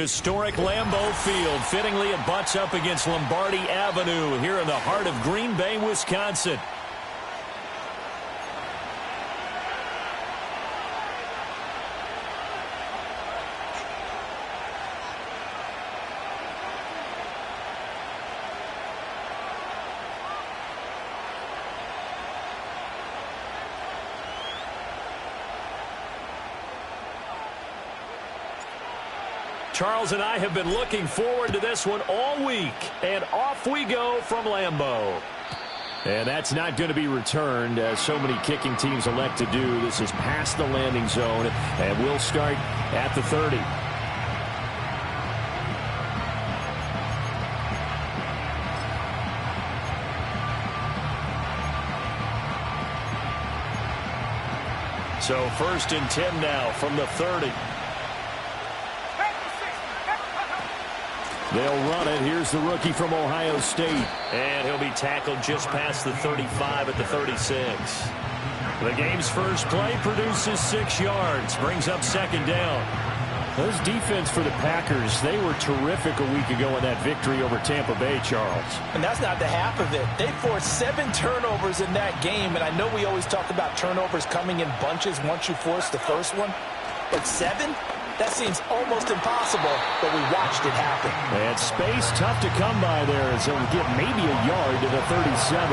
Historic Lambeau Field. Fittingly, it butts up against Lombardi Avenue here in the heart of Green Bay, Wisconsin. Charles and I have been looking forward to this one all week. And off we go from Lambeau. And that's not going to be returned, as so many kicking teams elect to do. This is past the landing zone, and we'll start at the 30. So 1st and 10 now from the 30. They'll run it. Here's the rookie from Ohio State. And he'll be tackled just past the 35 at the 36. The game's first play produces 6 yards. Brings up 2nd down. Those defense for the Packers, they were terrific a week ago in that victory over Tampa Bay, Charles. And that's not the half of it. They forced 7 turnovers in that game. And I know we always talk about turnovers coming in bunches once you force the first one. But 7? That seems almost impossible, but we watched it happen. And space tough to come by there, as he'll get maybe a yard to the 37.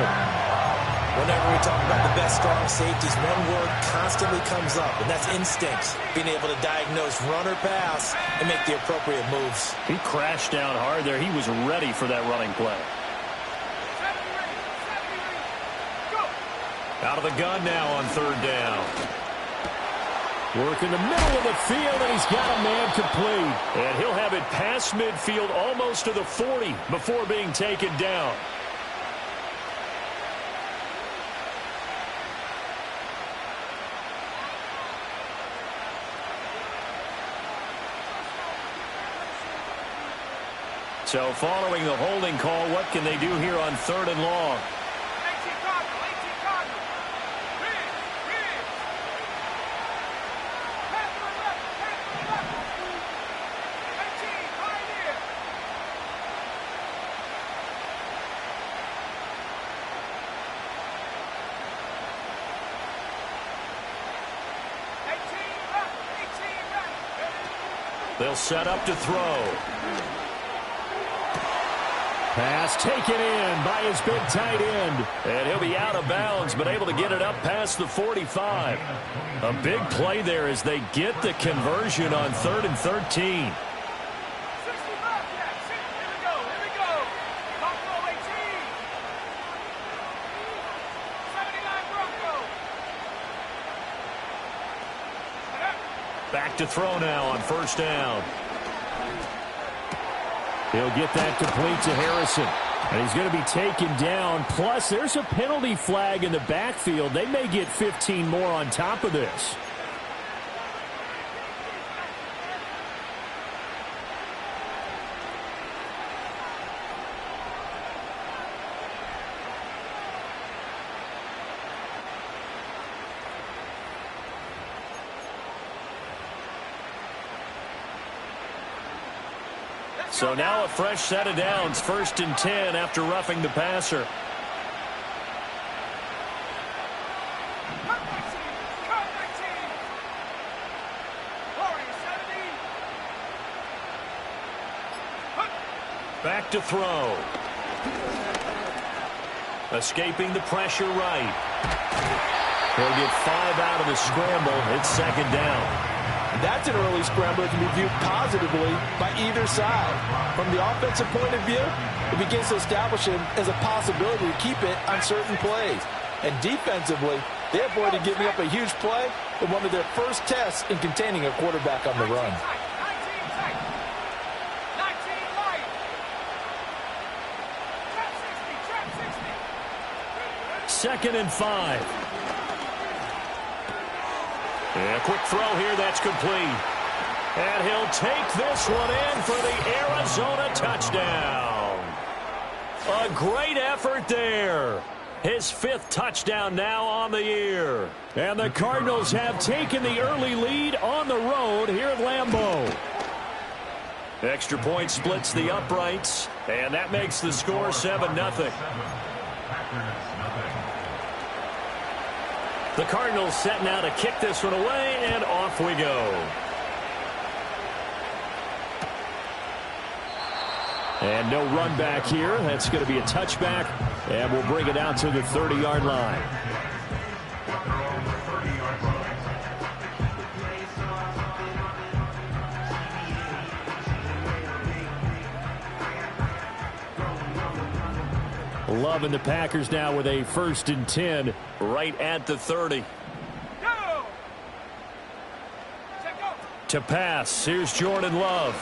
Whenever we talk about the best strong safeties, one word constantly comes up, and that's instincts. Being able to diagnose run or pass and make the appropriate moves. He crashed down hard there. He was ready for that running play. Out of the gun now on 3rd down. Work in the middle of the field, and he's got a man complete. And he'll have it past midfield almost to the 40 before being taken down. So following the holding call, what can they do here on 3rd and long? They'll set up to throw. Pass taken in by his big tight end. And he'll be out of bounds, but able to get it up past the 45. A big play there as they get the conversion on 3rd and 13. Back to throw now on 1st down. He'll get that complete to Harrison. And he's going to be taken down. Plus, there's a penalty flag in the backfield. They may get 15 more on top of this. So now a fresh set of downs, 1st and 10 after roughing the passer. Back to throw. Escaping the pressure right. He'll get 5 out of the scramble. It's 2nd down. That's an early scramble that can be viewed positively by either side. From the offensive point of view, it begins to establish him as a possibility to keep it on certain plays. And defensively, they avoided giving up a huge play in one of their first tests in containing a quarterback on the run. Second and 5. And a quick throw here, that's complete. And he'll take this one in for the Arizona touchdown. A great effort there. His 5th touchdown now on the year. And the Cardinals have taken the early lead on the road here at Lambeau. Extra point splits the uprights, and that makes the score 7-0. The Cardinals set now to kick this one away, and off we go. And no run back here. That's going to be a touchback, and we'll bring it out to the 30-yard line. Loving the Packers now with a 1st and 10 right at the 30. To pass, here's Jordan Love.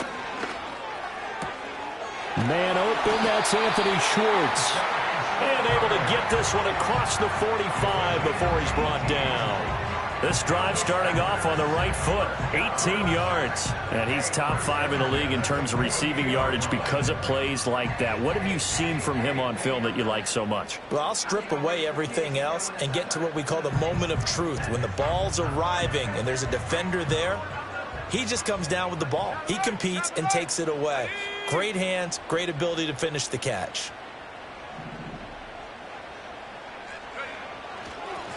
Man open, that's Anthony Schwartz. And able to get this one across the 45 before he's brought down. This drive starting off on the right foot, 18 yards. And he's top 5 in the league in terms of receiving yardage because of plays like that. What have you seen from him on film that you like so much? Well, I'll strip away everything else and get to what we call the moment of truth. When the ball's arriving and there's a defender there, he just comes down with the ball. He competes and takes it away. Great hands, great ability to finish the catch.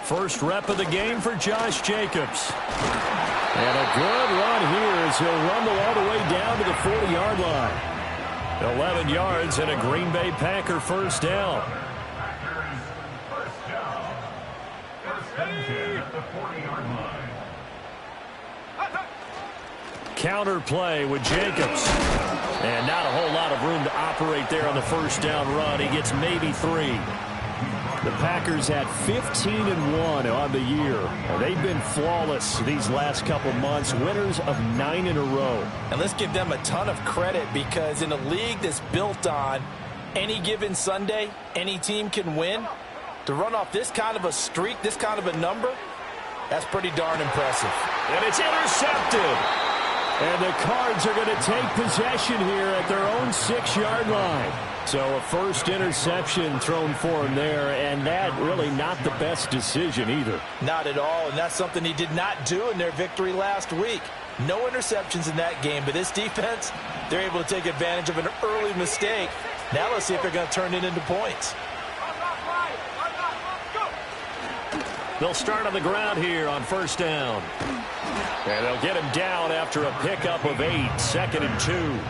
First rep of the game for Josh Jacobs. And a good run here as he'll rumble all the way down to the 40-yard line. 11 yards and a Green Bay Packer first down. Counter play with Jacobs. And not a whole lot of room to operate there on the first down run. He gets maybe 3. The Packers at 15-1 on the year. They've been flawless these last couple months, winners of 9 in a row. And let's give them a ton of credit because in a league that's built on any given Sunday, any team can win. To run off this kind of a streak, this kind of a number, that's pretty darn impressive. And it's intercepted. And the Cards are going to take possession here at their own 6-yard line. So a first interception thrown for him there, and that really not the best decision either. Not at all, and that's something he did not do in their victory last week. No interceptions in that game, but this defense, they're able to take advantage of an early mistake. Now let's see if they're going to turn it into points. They'll start on the ground here on first down. And they'll get him down after a pickup of 8, 2nd and 2.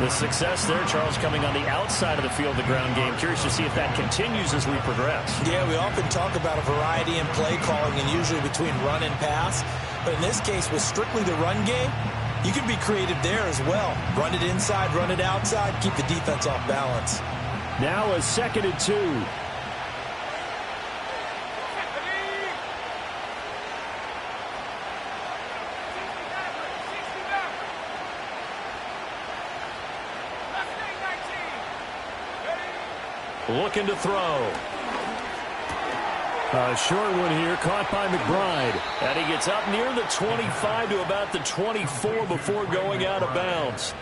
The success there, Charles, coming on the outside of the field, the ground game. Curious to see if that continues as we progress. Yeah, we often talk about a variety in play calling and usually between run and pass. But in this case, with strictly the run game, you can be creative there as well. Run it inside, run it outside, keep the defense off balance. Now a 2nd and 2. Looking to throw. A short one here, caught by McBride. And he gets up near the 25 to about the 24 before going out of bounds.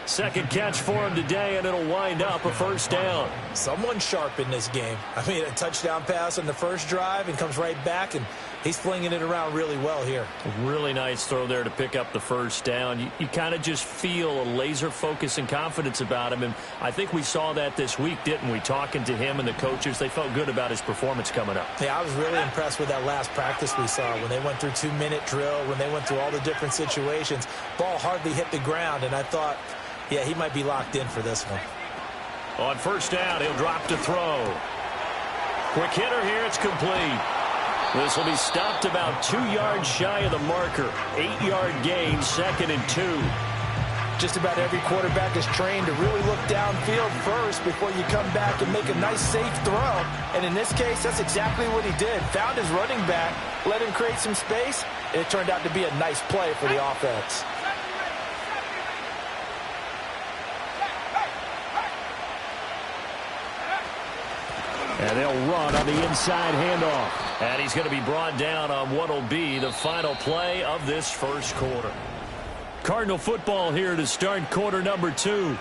Second catch for him today, and it'll wind up a first down. Someone sharp in this game. I mean, a touchdown pass on the first drive and comes right back, and he's flinging it around really well here. Really nice throw there to pick up the first down. You kind of just feel a laser focus and confidence about him, and I think we saw that this week, didn't we? Talking to him and the coaches, they felt good about his performance coming up. Yeah, I was really impressed with that last practice we saw when they went through 2-minute drill, when they went through all the different situations. Ball hardly hit the ground, and I thought, yeah, he might be locked in for this one. On first down, he'll drop to throw. Quick hitter here, it's complete. This will be stopped about 2 yards shy of the marker. 8-yard gain, 2nd and 2. Just about every quarterback is trained to really look downfield first before you come back and make a nice, safe throw. And in this case, that's exactly what he did. Found his running back, let him create some space, and it turned out to be a nice play for the offense. And they'll run on the inside handoff. And he's going to be brought down on what will be the final play of this first quarter. Cardinal football here to start quarter number 2,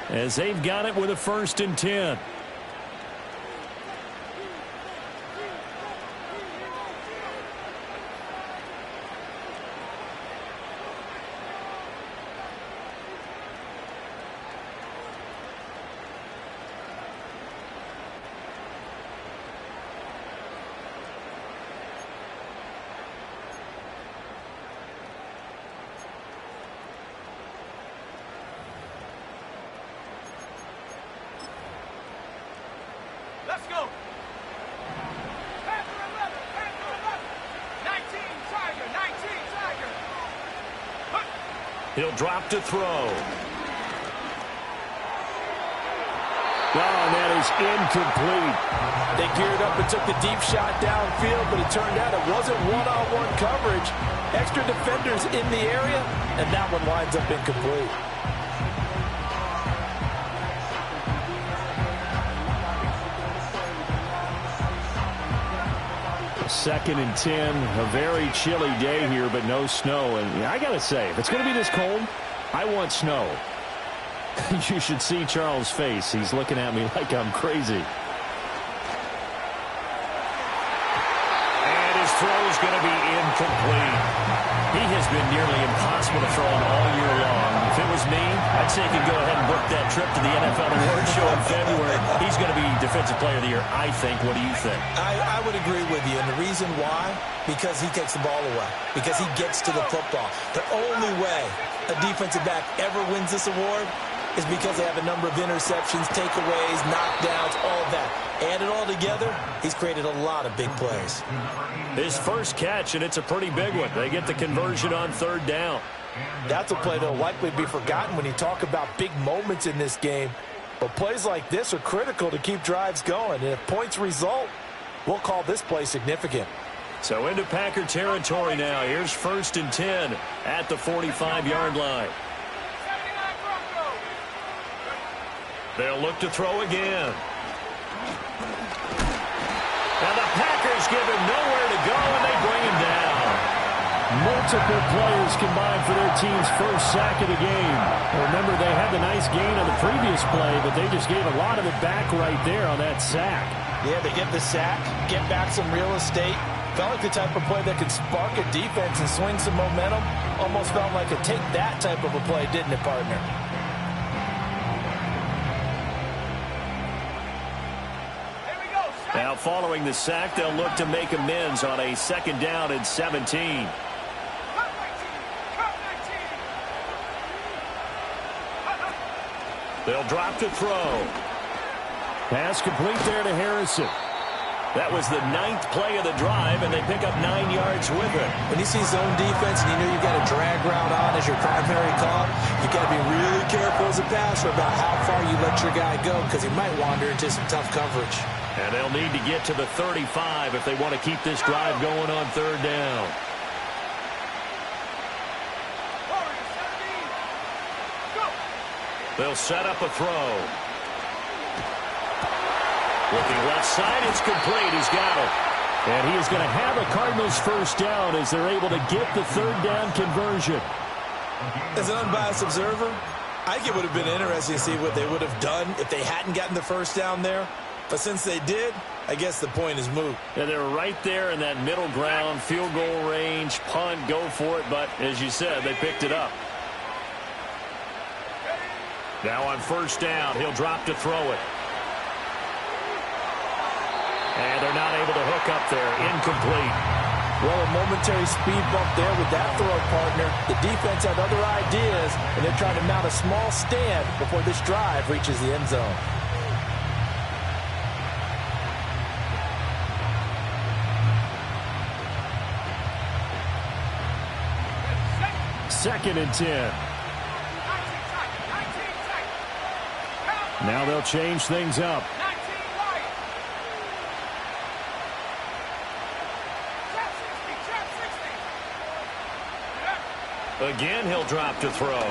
as they've got it with a 1st and 10. He'll drop to throw. Oh, and that is incomplete. They geared up and took the deep shot downfield, but it turned out it wasn't one-on-one coverage. Extra defenders in the area, and that one winds up incomplete. Second and 10, a very chilly day here, but no snow. And I got to say, if it's going to be this cold, I want snow. You should see Charles' face. He's looking at me like I'm crazy. And his throw is going to be incomplete. He has been nearly impossible to throw on all year long. If it was me, I'd say he could go ahead and book that trip to the NFL Awards show in February. He's going to be Defensive Player of the Year, I think. What do you think? I would agree with you, and the reason why, because he takes the ball away, because he gets to the football. The only way a defensive back ever wins this award is because they have a number of interceptions, takeaways, knockdowns, all that. Add it all together, he's created a lot of big plays. His first catch, and it's a pretty big one. They get the conversion on third down. That's a play that will likely be forgotten when you talk about big moments in this game. But plays like this are critical to keep drives going. And if points result, we'll call this play significant. So into Packer territory now. Here's 1st and 10 at the 45-yard line. They'll look to throw again. And the Packers give him nowhere to go, and they bring him down. Multiple players combined for their team's first sack of the game. Remember, they had the nice gain on the previous play, but they just gave a lot of it back right there on that sack. Yeah, they get the sack, get back some real estate. Felt like the type of play that could spark a defense and swing some momentum. Almost felt like a take that type of a play, didn't it, partner? Now, following the sack, they'll look to make amends on a 2nd down and 17. They'll drop to throw. Pass complete there to Harrison. That was the 9th play of the drive, and they pick up 9 yards with it. When you see zone defense and you know you've got a drag route on as your primary call, you've got to be really careful as a passer about how far you let your guy go because he might wander into some tough coverage. And they'll need to get to the 35 if they want to keep this drive going on 3rd down. They'll set up a throw. Looking left side, it's complete. He's got it. And he is going to have a Cardinals first down as they're able to get the 3rd down conversion. As an unbiased observer, I think it would have been interesting to see what they would have done if they hadn't gotten the first down there. But since they did, I guess the point is moot. Yeah, they were right there in that middle ground, field goal range, punt, go for it. But as you said, they picked it up. Now on 1st down, he'll drop to throw it. And they're not able to hook up there. Incomplete. Well, a momentary speed bump there with that throw, partner. The defense had other ideas, and they're trying to mount a small stand before this drive reaches the end zone. Second and 10. Now they'll change things up. Again, he'll drop to throw.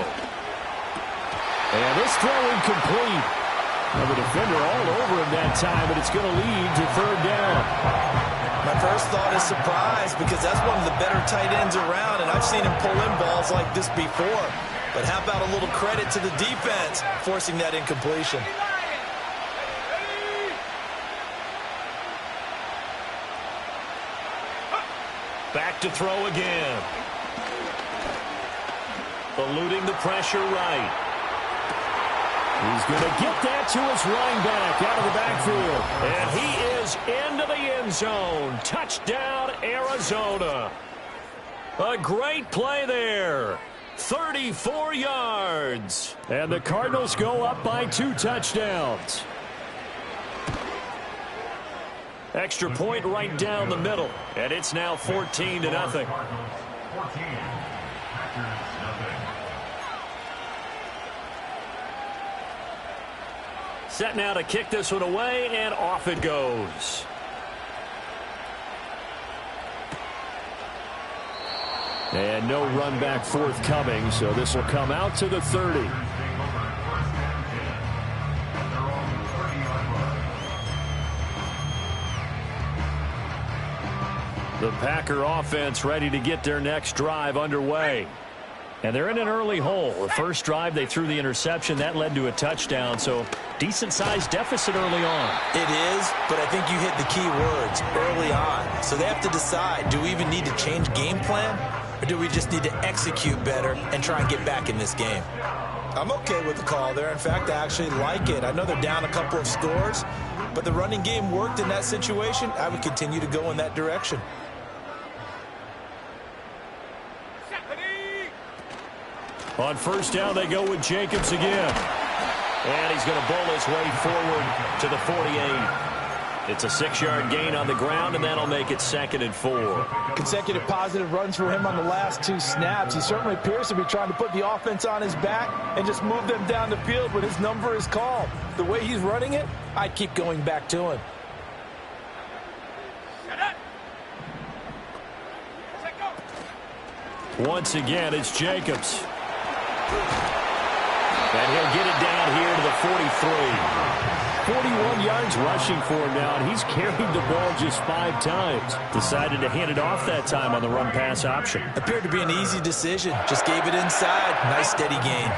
And this throw incomplete. Well, the defender all over him that time, but it's going to lead to 3rd down. My first thought is surprise because that's one of the better tight ends around, and I've seen him pull in balls like this before. But how about a little credit to the defense forcing that incompletion? Back to throw again. Eluding the pressure right. He's going to get that to his running back out of the backfield. And he is into the end zone. Touchdown, Arizona. A great play there. 34 yards. And the Cardinals go up by 2 touchdowns. Extra point right down the middle. And it's now 14-0. Set now to kick this one away, and off it goes. And no run back forthcoming, so this will come out to the 30. The Packer offense ready to get their next drive underway. And they're in an early hole. The first drive, they threw the interception. That led to a touchdown, so decent-sized deficit early on. It is, but I think you hit the key words, early on. So they have to decide, do we even need to change game plan, or do we just need to execute better and try and get back in this game? I'm okay with the call there. In fact, I actually like it. I know they're down a couple of scores, but the running game worked in that situation. I would continue to go in that direction. On first down, they go with Jacobs again. And he's going to bowl his way forward to the 48. It's a 6-yard gain on the ground, and that'll make it 2nd and 4. Consecutive positive runs for him on the last 2 snaps. He certainly appears to be trying to put the offense on his back and just move them down the field when his number is called. The way he's running it, I'd keep going back to him. Once again, it's Jacobs. And he'll get it down here to the 43. 41 yards rushing for him now, and he's carried the ball just 5 times. Decided to hand it off that time on the run-pass option. Appeared to be an easy decision. Just gave it inside. Nice, steady gain.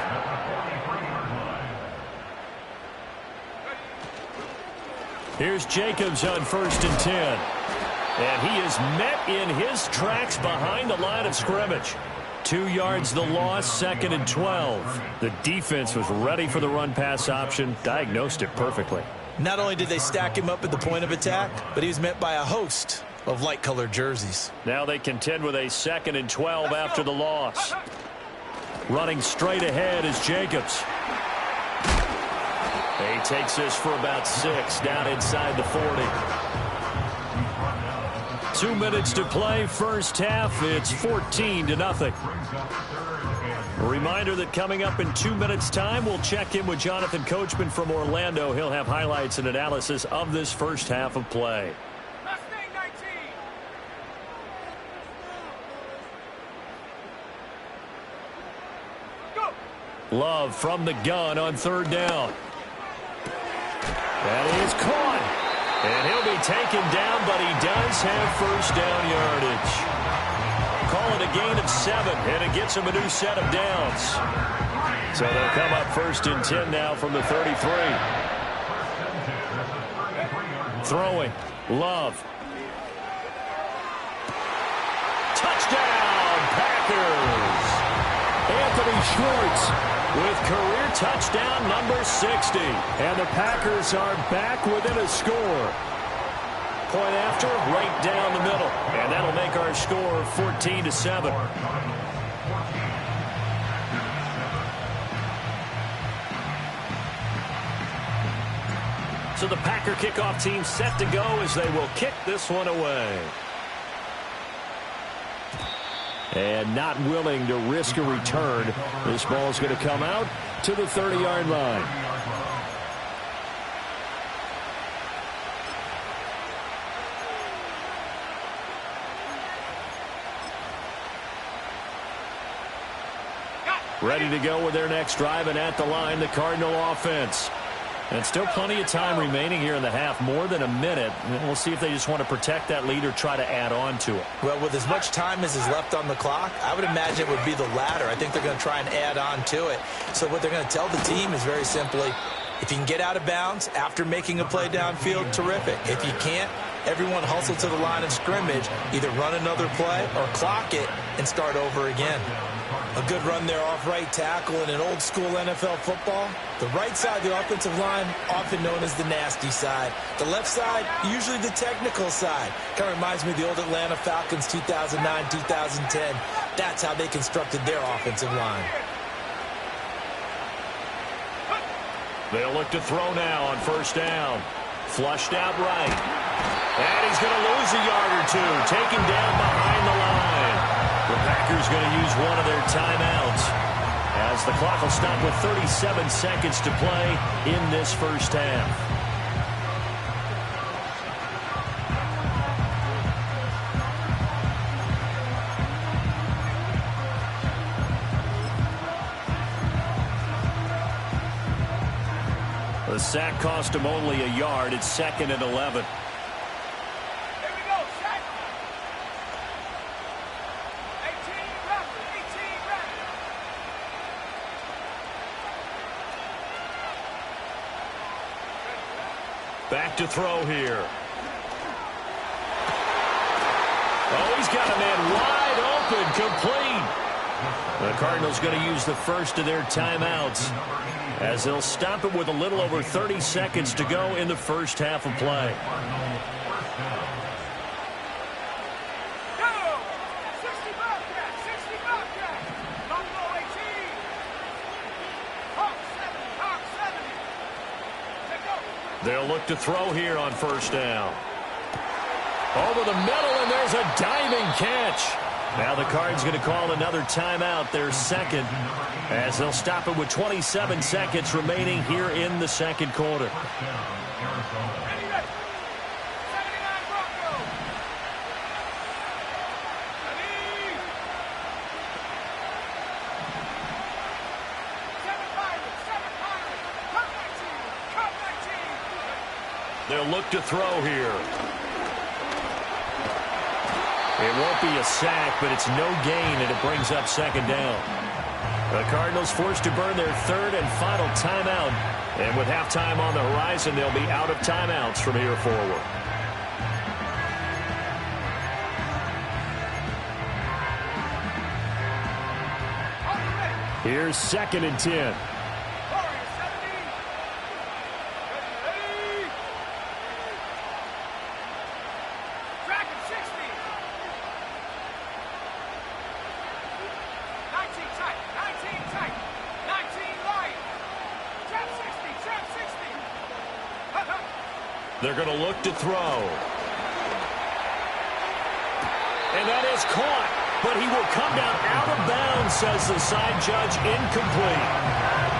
Here's Jacobs on 1st and 10. And he is met in his tracks behind the line of scrimmage. 2 yards the loss, 2nd and 12. The defense was ready for the run-pass option, diagnosed it perfectly. Not only did they stack him up at the point of attack, but he was met by a host of light-colored jerseys. Now they contend with a 2nd and 12 after the loss. Running straight ahead is Jacobs. He takes this for about 6 down inside the 40. 2 minutes to play, first half. It's 14-0. A reminder that coming up in 2 minutes' time, we'll check in with Jonathan Coachman from Orlando. He'll have highlights and analysis of this first half of play. Love from the gun on 3rd down. That is caught. And he'll be taken down, but he does have first down yardage. Call it a gain of 7, and it gets him a new set of downs. So they'll come up 1st and 10 now from the 33. Throwing. Love. Touchdown, Packers. Anthony Schwartz with career touchdown number 60. And the Packers are back within a score. Point after, right down the middle. And that'll make our score 14-7. So the Packer kickoff team set to go as they will kick this one away. And not willing to risk a return. This ball is going to come out to the 30-yard line. Ready to go with their next drive, and at the line, the Cardinal offense. And still plenty of time remaining here in the half, more than a minute. And we'll see if they just want to protect that lead or try to add on to it. Well, with as much time as is left on the clock, I would imagine it would be the latter. I think they're going to try and add on to it. So what they're going to tell the team is very simply, if you can get out of bounds after making a play downfield, terrific. If you can't, everyone hustle to the line of scrimmage, either run another play or clock it and start over again. A good run there off right tackle in an old school NFL football. The right side of the offensive line, often known as the nasty side. The left side, usually the technical side. Kind of reminds me of the old Atlanta Falcons 2009-2010. That's how they constructed their offensive line. They'll look to throw now on first down. Flushed out right. And he's going to lose a yard or two. Taken down behind the line. The Packers going to use one of their timeouts as as the clock will stop with 37 seconds to play in this first half. The sack cost him only a yard. It's 2nd and 11. Back to throw here. Oh, he's got a man wide open, complete. The Cardinals going to use the first of their timeouts as they'll stop it with a little over 30 seconds to go in the first half of play. They'll look to throw here on first down. Over the middle, and there's a diving catch. Now the Cards going to call another timeout, their second, as they'll stop it with 27 seconds remaining here in the second quarter. They'll look to throw here. It won't be a sack, but it's no gain, and it brings up second down. The Cardinals forced to burn their third and final timeout. And with halftime on the horizon, they'll be out of timeouts from here forward. Here's 2nd and 10. They're going to look to throw. And that is caught, but he will come down out of bounds, says the side judge, incomplete.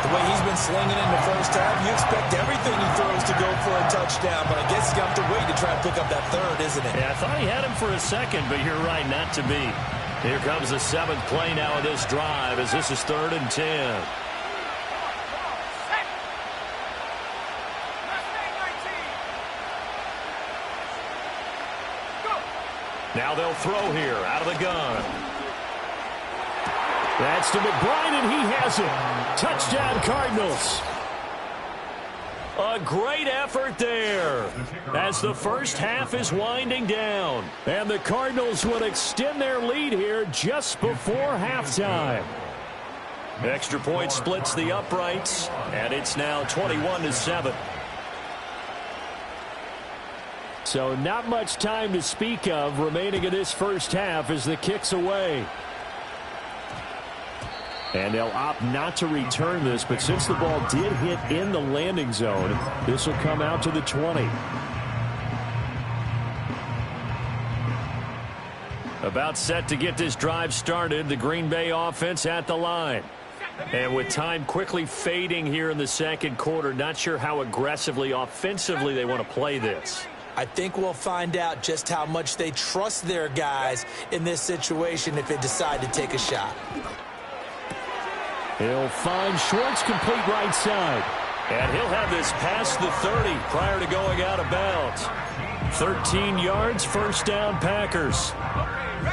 The way he's been slinging in the first half, you expect everything he throws to go for a touchdown, but I guess he's got to wait to try and pick up that third, isn't it? Yeah, I thought he had him for a second, but you're right, not to be. Here comes the 7th play now of this drive, as this is 3rd and 10. Now they'll throw here out of the gun. That's to McBride, and he has it. Touchdown, Cardinals. A great effort there as the first half is winding down. And the Cardinals will extend their lead here just before halftime. Extra point splits the uprights, and it's now 21-7. So not much time to speak of remaining in this first half as the kick's away. And they'll opt not to return this, but since the ball did hit in the landing zone, this will come out to the 20. About set to get this drive started, the Green Bay offense at the line. And with time quickly fading here in the second quarter, not sure how aggressively, offensively they want to play this. I think we'll find out just how much they trust their guys in this situation if they decide to take a shot. He'll find Schwartz, complete right side. And he'll have this past the 30 prior to going out of bounds. 13 yards, first down, Packers.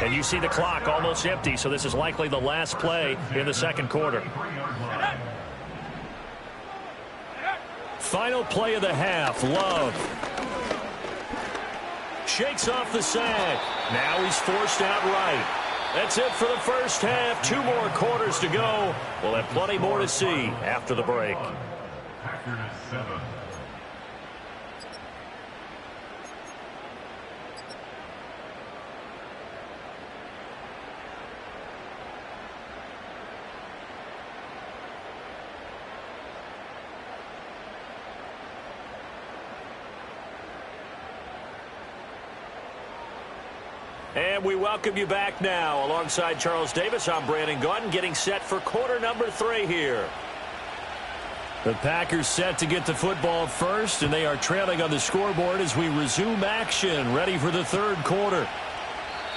And you see the clock almost empty, so this is likely the last play in the second quarter. Final play of the half, Love. Shakes off the sack. Now he's forced out right. That's it for the first half. 2 more quarters to go. We'll have plenty more to see after the break. Packers 7. And we welcome you back now. Alongside Charles Davis, I'm Brandon Gaudin, getting set for quarter number 3 here. The Packers set to get the football first, and they are trailing on the scoreboard as we resume action, ready for the third quarter.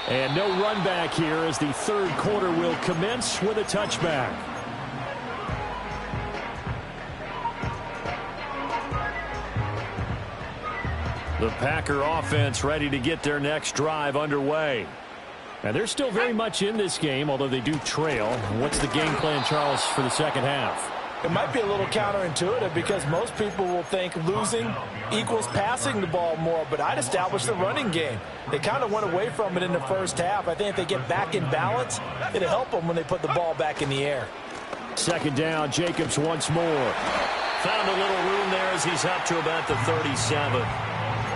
And no run back here as the third quarter will commence with a touchback. The Packer offense ready to get their next drive underway. And they're still very much in this game, although they do trail. What's the game plan, Charles, for the second half? It might be a little counterintuitive because most people will think losing equals passing the ball more, but I'd establish the running game. They kind of went away from it in the first half. I think if they get back in balance, it'll help them when they put the ball back in the air. Second down, Jacobs once more. Found a little room there as he's up to about the 37.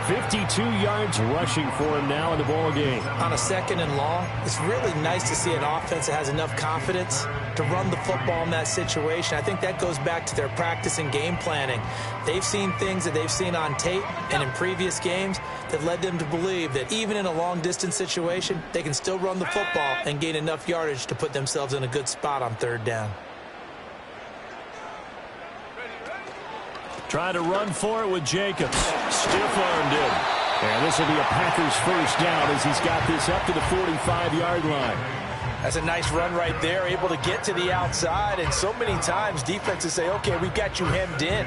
52 yards rushing for him now in the ball game. On a second and long, it's really nice to see an offense that has enough confidence to run the football in that situation. I think that goes back to their practice and game planning. They've seen things that they've seen on tape and in previous games that led them to believe that even in a long-distance situation, they can still run the football and gain enough yardage to put themselves in a good spot on third down. Try to run for it with Jacobs. Stiff-armed him. And this will be a Packers first down as he's got this up to the 45-yard line. That's a nice run right there, able to get to the outside. And so many times defenses say, okay, we've got you hemmed in.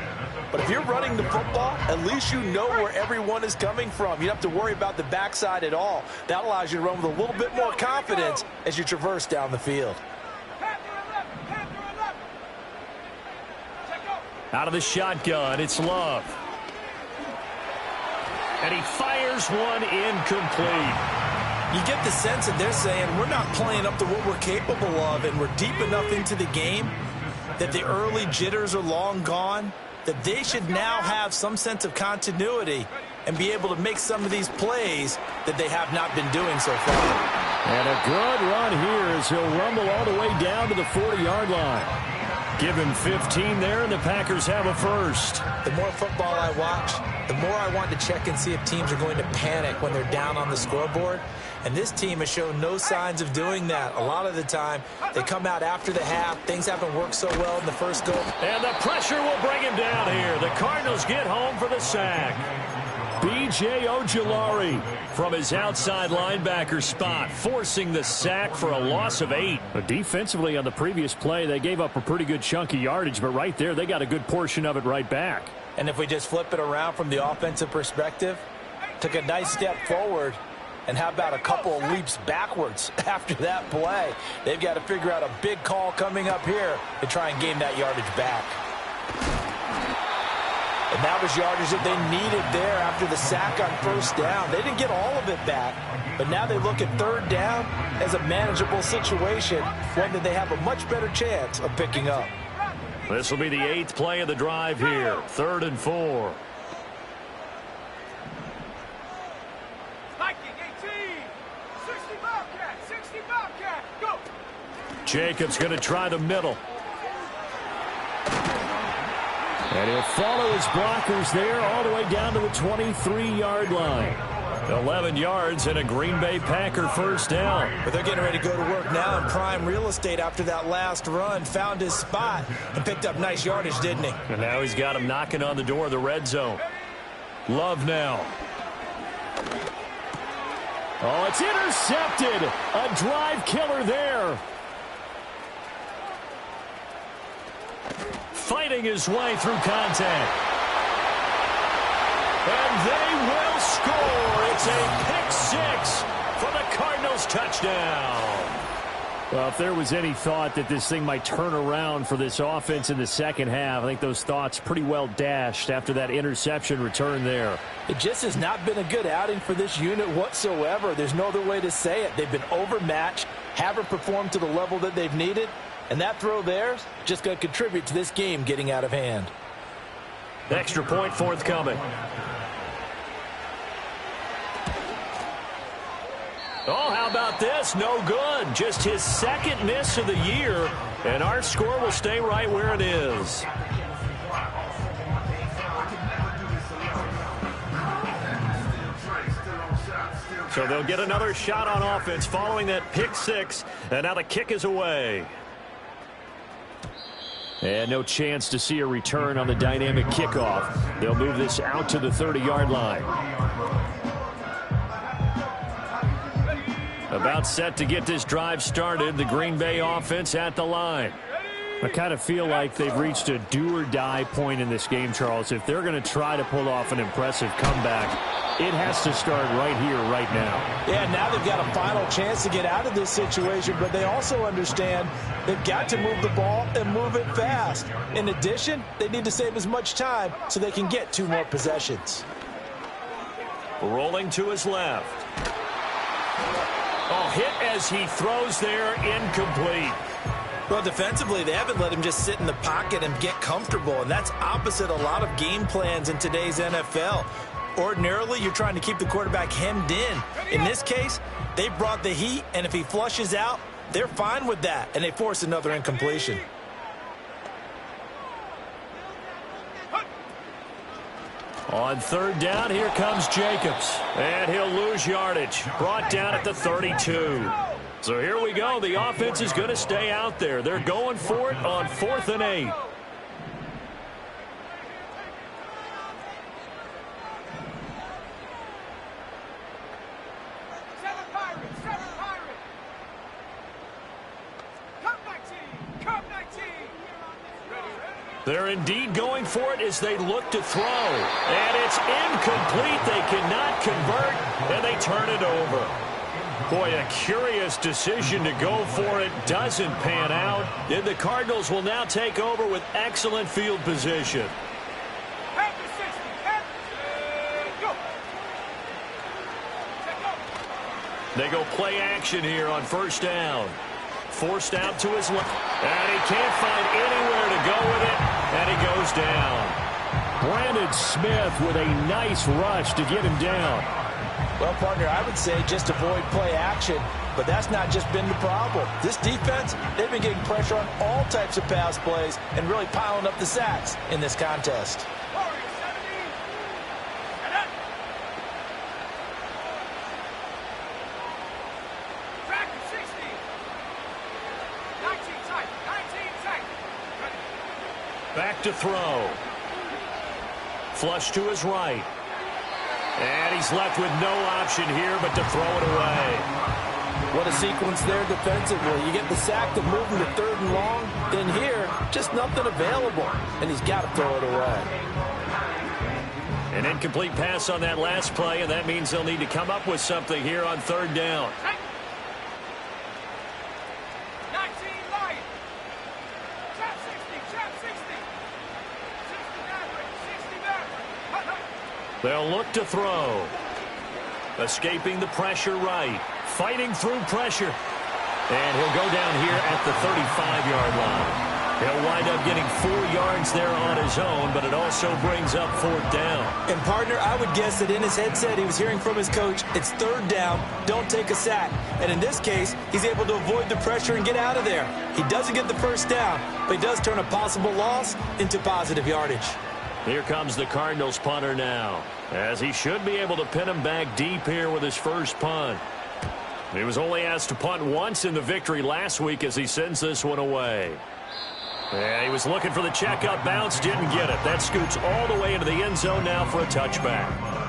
But if you're running the football, at least you know where everyone is coming from. You don't have to worry about the backside at all. That allows you to run with a little bit more confidence as you traverse down the field. Out of the shotgun, it's Love. And he fires one incomplete. You get the sense that they're saying we're not playing up to what we're capable of, and we're deep enough into the game that the early jitters are long gone, that they should now have some sense of continuity and be able to make some of these plays that they have not been doing so far. And a good run here as he'll rumble all the way down to the 40-yard line. Give him 15 there, and the Packers have a first. The more football I watch, the more I want to check and see if teams are going to panic when they're down on the scoreboard. And this team has shown no signs of doing that. A lot of the time, they come out after the half. Things haven't worked so well in the first go. And the pressure will bring him down here. The Cardinals get home for the sack. B.J. Ojulari from his outside linebacker spot, forcing the sack for a loss of 8. But defensively on the previous play, they gave up a pretty good chunk of yardage, but right there, they got a good portion of it right back. And if we just flip it around from the offensive perspective, took a nice step forward, and how about a couple of leaps backwards after that play? They've got to figure out a big call coming up here to try and gain that yardage back. And that was yardage that they needed there after the sack on first down. They didn't get all of it back, but now they look at third down as a manageable situation, one that they have a much better chance of picking up. This will be the 8th play of the drive here, 3rd and 4. Jacobs going to try the middle. And he'll follow his blockers there all the way down to the 23-yard line. 11 yards and a Green Bay Packer first down. But they're getting ready to go to work now in prime real estate after that last run. Found his spot and picked up nice yardage, didn't he? And now he's got him knocking on the door of the red zone. Love now. Oh, it's intercepted. A drive killer there. Fighting his way through contact. And they will score. It's a pick 6 for the Cardinals touchdown. Well, if there was any thought that this thing might turn around for this offense in the second half, I think those thoughts pretty well dashed after that interception return there. It just has not been a good outing for this unit whatsoever. There's no other way to say it. They've been overmatched, haven't performed to the level that they've needed. And that throw there just going to contribute to this game getting out of hand. Extra point forthcoming. Oh, how about this? No good. Just his second miss of the year. And our score will stay right where it is. So they'll get another shot on offense following that pick six. And now the kick is away. And no chance to see a return on the dynamic kickoff. They'll move this out to the 30-yard line. About set to get this drive started. The Green Bay offense at the line. I kind of feel like they've reached a do-or-die point in this game, Charles. If they're going to try to pull off an impressive comeback, it has to start right here, right now. Yeah, now they've got a final chance to get out of this situation, but they also understand they've got to move the ball and move it fast. In addition, they need to save as much time so they can get 2 more possessions. Rolling to his left. Oh, hit as he throws there, incomplete. Well, defensively, they haven't let him just sit in the pocket and get comfortable, and that's opposite a lot of game plans in today's NFL. Ordinarily, you're trying to keep the quarterback hemmed in. In this case, they brought the heat, and if he flushes out, they're fine with that, and they force another incompletion. On third down, here comes Jacobs. And he'll lose yardage. Brought down at the 32. So here we go. The offense is going to stay out there. They're going for it on 4th and 8. They're indeed going for it as they look to throw. And it's incomplete. They cannot convert, and they turn it over. Boy, a curious decision to go for it. Doesn't pan out. And the Cardinals will now take over with excellent field position. They go play action here on first down. Forced out to his left. And he can't find anywhere to go with it. And he goes down. Brandon Smith with a nice rush to get him down. Well, partner, I would say just avoid play action, but that's not just been the problem. This defense, they've been getting pressure on all types of pass plays and really piling up the sacks in this contest. Back to throw. Flush to his right. And he's left with no option here but to throw it away. What a sequence there defensively. You get the sack to move him to 3rd and long. Then here, just nothing available. And he's got to throw it away. An incomplete pass on that last play, and that means they'll need to come up with something here on 3rd down. They'll look to throw. Escaping the pressure right. Fighting through pressure. And he'll go down here at the 35-yard line. He'll wind up getting 4 yards there on his own, but it also brings up 4th down. And, partner, I would guess that in his headset he was hearing from his coach, it's 3rd down, don't take a sack. And in this case, he's able to avoid the pressure and get out of there. He doesn't get the first down, but he does turn a possible loss into positive yardage. Here comes the Cardinals punter now, as he should be able to pin him back deep here with his first punt. He was only asked to punt once in the victory last week as he sends this one away. And he was looking for the checkup bounce, didn't get it. That scoots all the way into the end zone now for a touchback.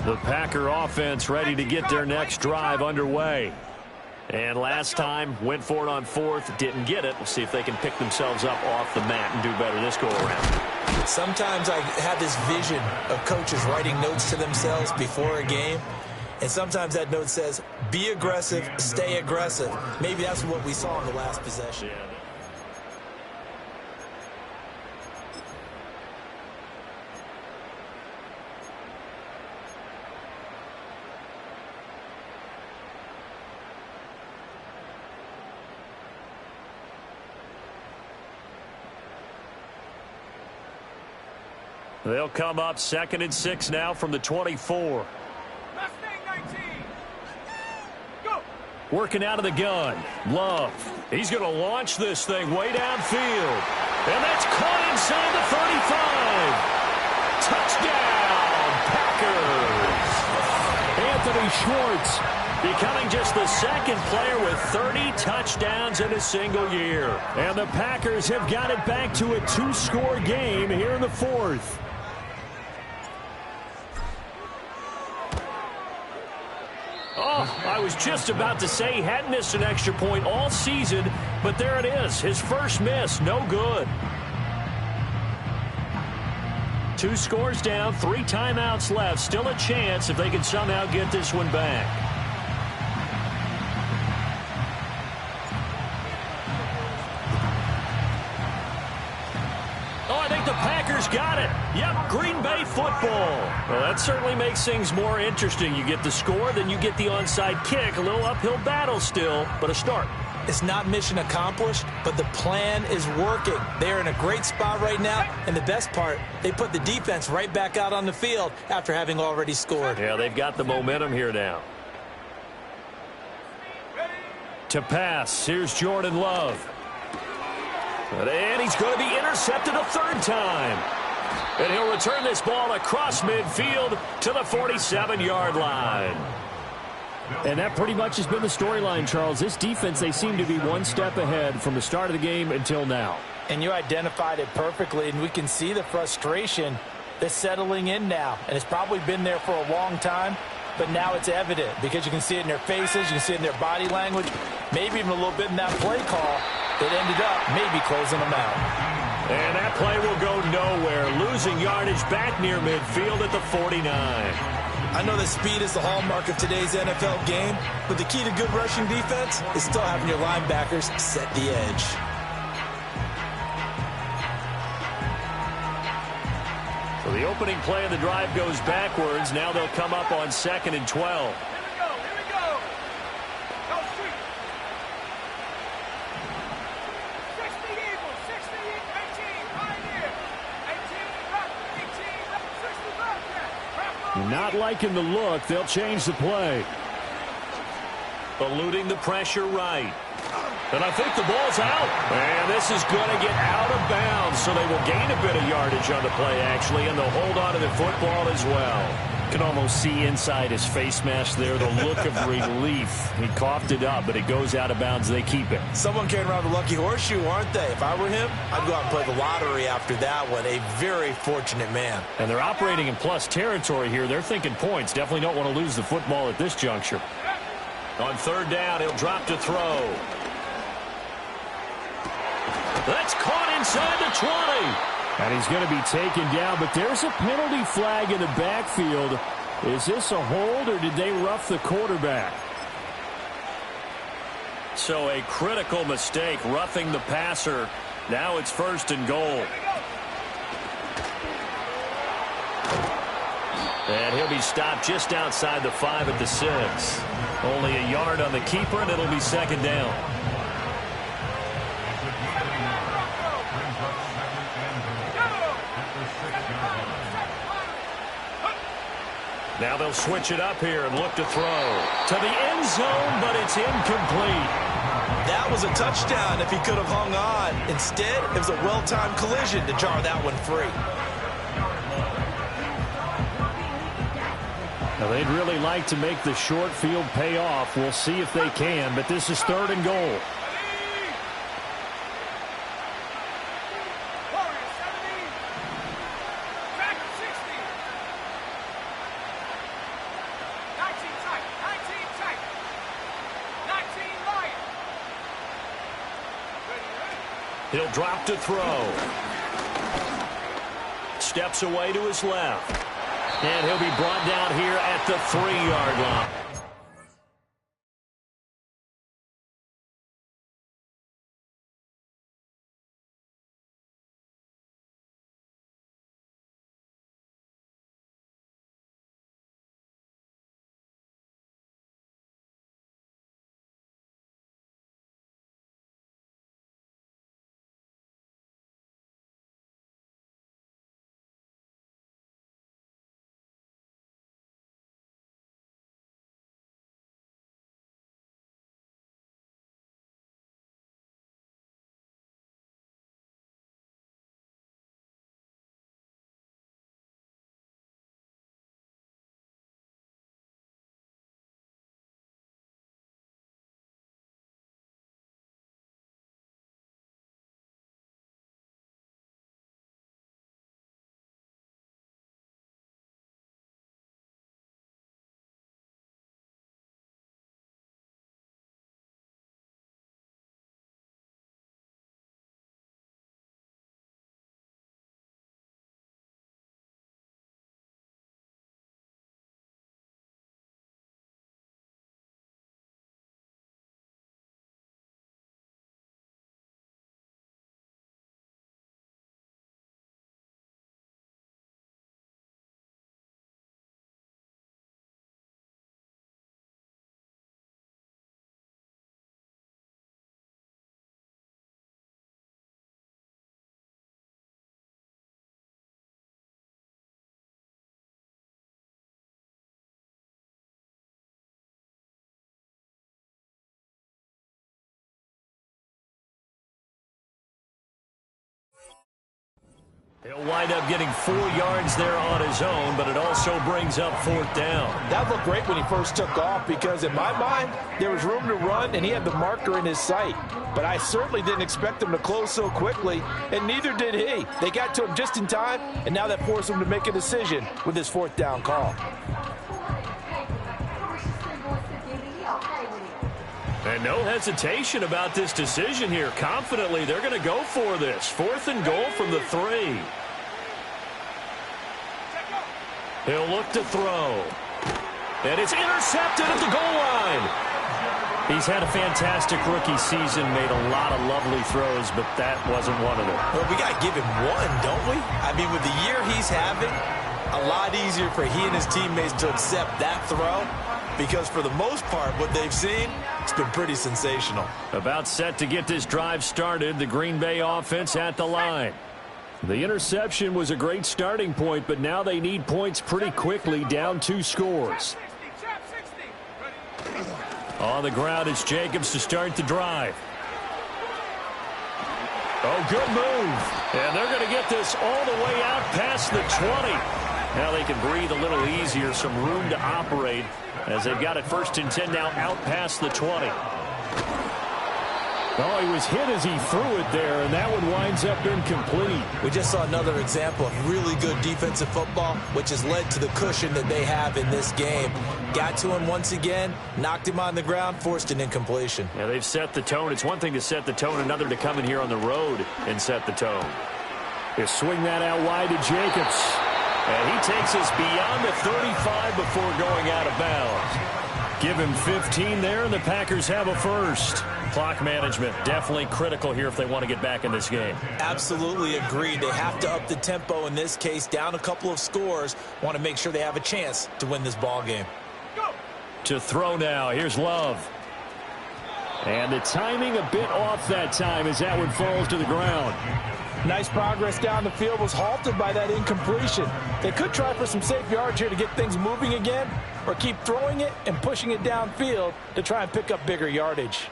The Packer offense ready to get their next drive underway. And last time, went for it on 4th, didn't get it. We'll see if they can pick themselves up off the mat and do better this go-around. Sometimes I have this vision of coaches writing notes to themselves before a game. And sometimes that note says, be aggressive, stay aggressive. Maybe that's what we saw in the last possession. Yeah. They'll come up 2nd and 6 now from the 24. Working out of the gun. Love. He's going to launch this thing way downfield. And that's caught inside the 35. Touchdown, Packers. Anthony Schwartz becoming just the 2nd player with 30 touchdowns in a single year. And the Packers have got it back to a 2-score game here in the 4th. Oh, I was just about to say he hadn't missed an extra point all season, but there it is. His first miss, no good. 2 scores down, 3 timeouts left. Still a chance if they can somehow get this one back. Oh, I think the Packers got it. Yep, Green Bay football. Well, that certainly makes things more interesting. You get the score, then you get the onside kick. A little uphill battle still, but a start. It's not mission accomplished, but the plan is working. They're in a great spot right now, and the best part, they put the defense right back out on the field after having already scored. Yeah, they've got the momentum here now. To pass, here's Jordan Love. And he's going to be intercepted a 3rd time. And he'll return this ball across midfield to the 47-yard line. And that pretty much has been the storyline, Charles. This defense, they seem to be one step ahead from the start of the game until now. And you identified it perfectly, and we can see the frustration that's settling in now. And it's probably been there for a long time, but now it's evident because you can see it in their faces, you can see it in their body language, maybe even a little bit in that play call that ended up maybe closing them out. And that play will go nowhere, losing yardage back near midfield at the 49. I know that speed is the hallmark of today's NFL game, but the key to good rushing defense is still having your linebackers set the edge. So the opening play of the drive goes backwards. Now they'll come up on 2nd and 12. Not liking the look. They'll change the play. Eluding the pressure right. And I think the ball's out. And this is going to get out of bounds, so they will gain a bit of yardage on the play, actually, and they'll hold on to the football as well. Can almost see inside his face mask there the look of relief. He coughed it up, but it goes out of bounds. They keep it. Someone carrying around the lucky horseshoe, aren't they? If I were him, I'd go out and play the lottery after that one. A very fortunate man. And they're operating in plus territory here. They're thinking points. Definitely don't want to lose the football at this juncture. On 3rd down, he'll drop to throw. That's caught inside the 20. And he's going to be taken down, but there's a penalty flag in the backfield. Is this a hold, or did they rough the quarterback? So a critical mistake, roughing the passer. Now it's 1st and goal. And he'll be stopped just outside the 5 at the 6. Only a yard on the keeper, and it'll be 2nd down. Now they'll switch it up here and look to throw. To the end zone, but it's incomplete. That was a touchdown if he could have hung on. Instead, it was a well-timed collision to jar that one free. Now, they'd really like to make the short field pay off. We'll see if they can, but this is 3rd and goal. He'll drop to throw. Steps away to his left. And he'll be brought down here at the 3-yard line. He'll wind up getting 4 yards there on his own, but it also brings up 4th down. That looked great when he first took off because in my mind, there was room to run and he had the marker in his sight. But I certainly didn't expect him to close so quickly, and neither did he. They got to him just in time, and now that forced him to make a decision with his 4th down call. And no hesitation about this decision here. Confidently, they're going to go for this. 4th and goal from the 3. He'll look to throw. And it's intercepted at the goal line. He's had a fantastic rookie season, made a lot of lovely throws, but that wasn't one of them. Well, we got to give him one, don't we? I mean, with the year he's having, a lot easier for he and his teammates to accept that throw. Because for the most part, what they've seen, it's been pretty sensational. About set to get this drive started, the Green Bay offense at the line. The interception was a great starting point, but now they need points pretty quickly, down 2 scores. On the ground, it's Jacobs to start the drive. Oh, good move. And they're going to get this all the way out past the 20. Now they can breathe a little easier, some room to operate as they've got it 1st and 10 now out past the 20. Oh, he was hit as he threw it there, and that one winds up incomplete. We just saw another example of really good defensive football, which has led to the cushion that they have in this game. Got to him once again, knocked him on the ground, forced an incompletion. Yeah, they've set the tone. It's one thing to set the tone, another to come in here on the road and set the tone. They swing that out wide to Jacobs. And he takes us beyond the 35 before going out of bounds. Give him 15 there, and the Packers have a first. Clock management definitely critical here if they want to get back in this game. Absolutely agreed. They have to up the tempo in this case, down a couple of scores. Want to make sure they have a chance to win this ball game. To throw now. Here's Love. And the timing a bit off that time as that one falls to the ground. Nice progress down the field, was halted by that incompletion. They could try for some safe yards here to get things moving again, or keep throwing it and pushing it downfield to try and pick up bigger yardage.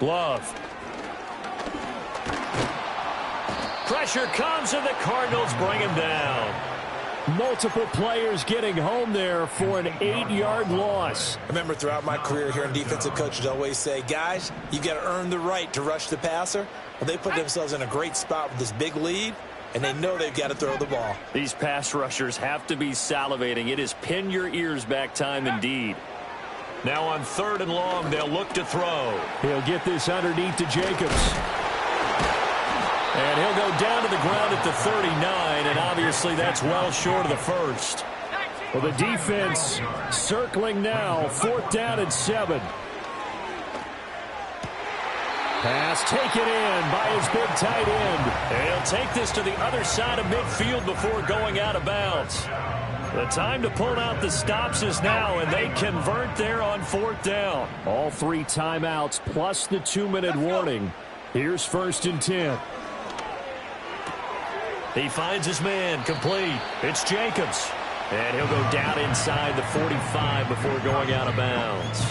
Love. Pressure comes, and the Cardinals bring him down. Multiple players getting home there for an 8-yard loss. I remember throughout my career here in defensive coaches always say, guys, you got to earn the right to rush the passer. Well, they put themselves in a great spot with this big lead, and they know they've got to throw the ball. These pass rushers have to be salivating. It is pin your ears back time indeed. Now on 3rd and long, they'll look to throw. He'll get this underneath to Jacobs. And he'll go down to the ground at the 39, and obviously that's well short of the first. Well, the defense circling now, 4th down and 7. Pass taken in by his big tight end. And he'll take this to the other side of midfield before going out of bounds. The time to pull out the stops is now, and they convert there on 4th down. All 3 timeouts plus the 2-minute warning. Here's 1st and 10. He finds his man, complete. It's Jacobs. And he'll go down inside the 45 before going out of bounds.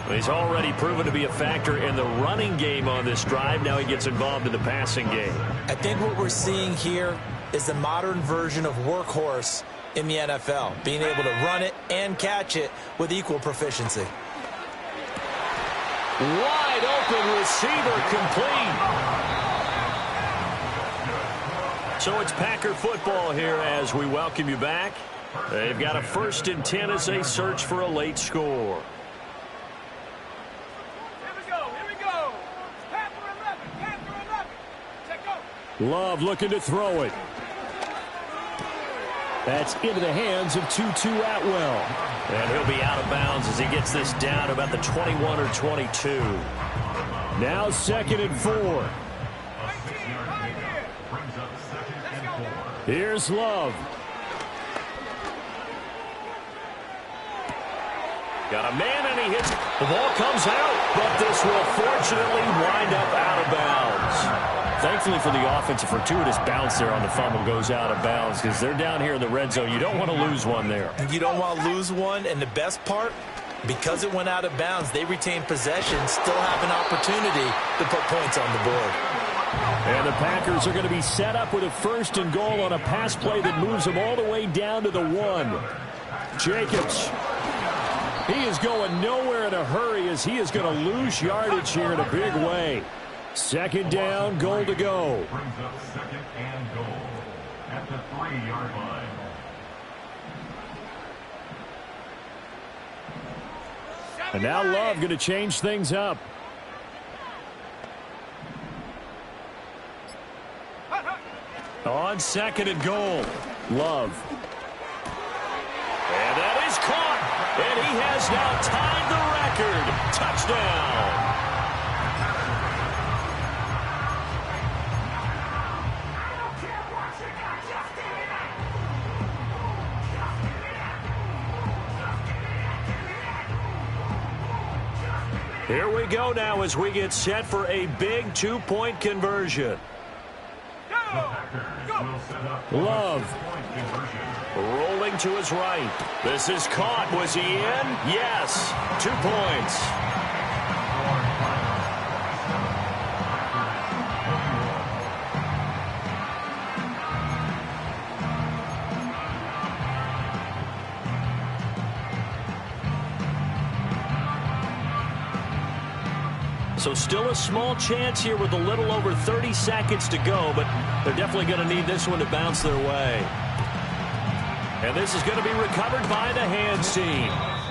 He's already proven to be a factor in the running game on this drive. Now he gets involved in the passing game. I think what we're seeing here is the modern version of workhorse in the NFL, being able to run it and catch it with equal proficiency. Wide open receiver, complete. So it's Packer football here as we welcome you back. They've got a 1st and 10 as they search for a late score. Here we go. Panther 11. Check go. Love looking to throw it. That's into the hands of Tutu Atwell. And he'll be out of bounds as he gets this down about the 21 or 22. Now 2nd and 4. Here's Love. Got a man, and he hits. The ball comes out, but this will fortunately wind up out of bounds. Thankfully for the offense, a fortuitous bounce there on the fumble goes out of bounds because they're down here in the red zone. You don't want to lose one there. You don't want to lose one, and the best part, because it went out of bounds, they retain possession, still have an opportunity to put points on the board. And the Packers are going to be set up with a 1st and goal on a pass play that moves them all the way down to the 1. Jacobs. He is going nowhere in a hurry as he is going to lose yardage here in a big way. 2nd down, goal to go. Brings up 2nd and goal at the 3-yard line. And now Love going to change things up. On 2nd and goal. Love. And that is caught. And he has now tied the record. Touchdown. Here we go now as we get set for a big 2-point conversion. Love. Rolling to his right. This is caught. Was he in? Yes. 2 points. So still a small chance here with a little over 30 seconds to go, but they're definitely going to need this one to bounce their way. And this is going to be recovered by the hands team.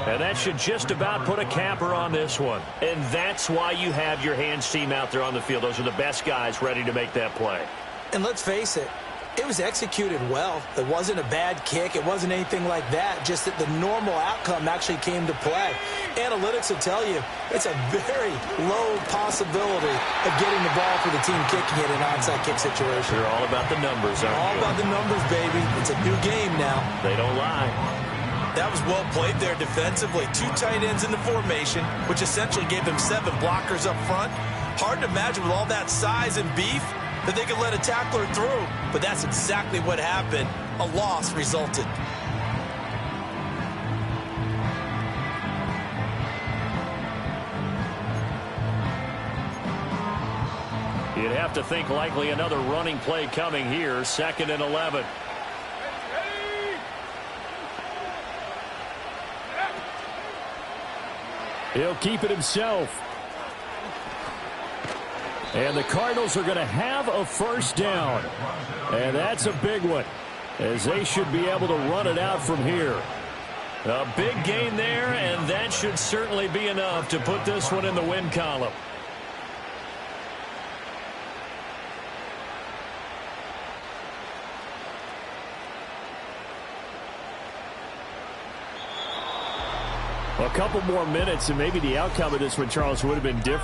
And that should just about put a capper on this one. And that's why you have your hands team out there on the field. Those are the best guys ready to make that play. And let's face it, it was executed well. It wasn't a bad kick. It wasn't anything like that. Just that the normal outcome actually came to play. Analytics will tell you it's a very low possibility of getting the ball for the team kicking it in an onside kick situation. They're all about the numbers, aren't All they? about the numbers, baby. It's a new game now. They don't lie. That was well played there defensively. 2 tight ends in the formation, which essentially gave them 7 blockers up front. Hard to imagine with all that size and beef that they could let a tackler through. But that's exactly what happened. A loss resulted. You'd have to think likely another running play coming here. 2nd and 11. He'll keep it himself. And the Cardinals are going to have a 1st down. And that's a big one, as they should be able to run it out from here. A big gain there, and that should certainly be enough to put this one in the win column. A couple more minutes, and maybe the outcome of this one, Charles, would have been different.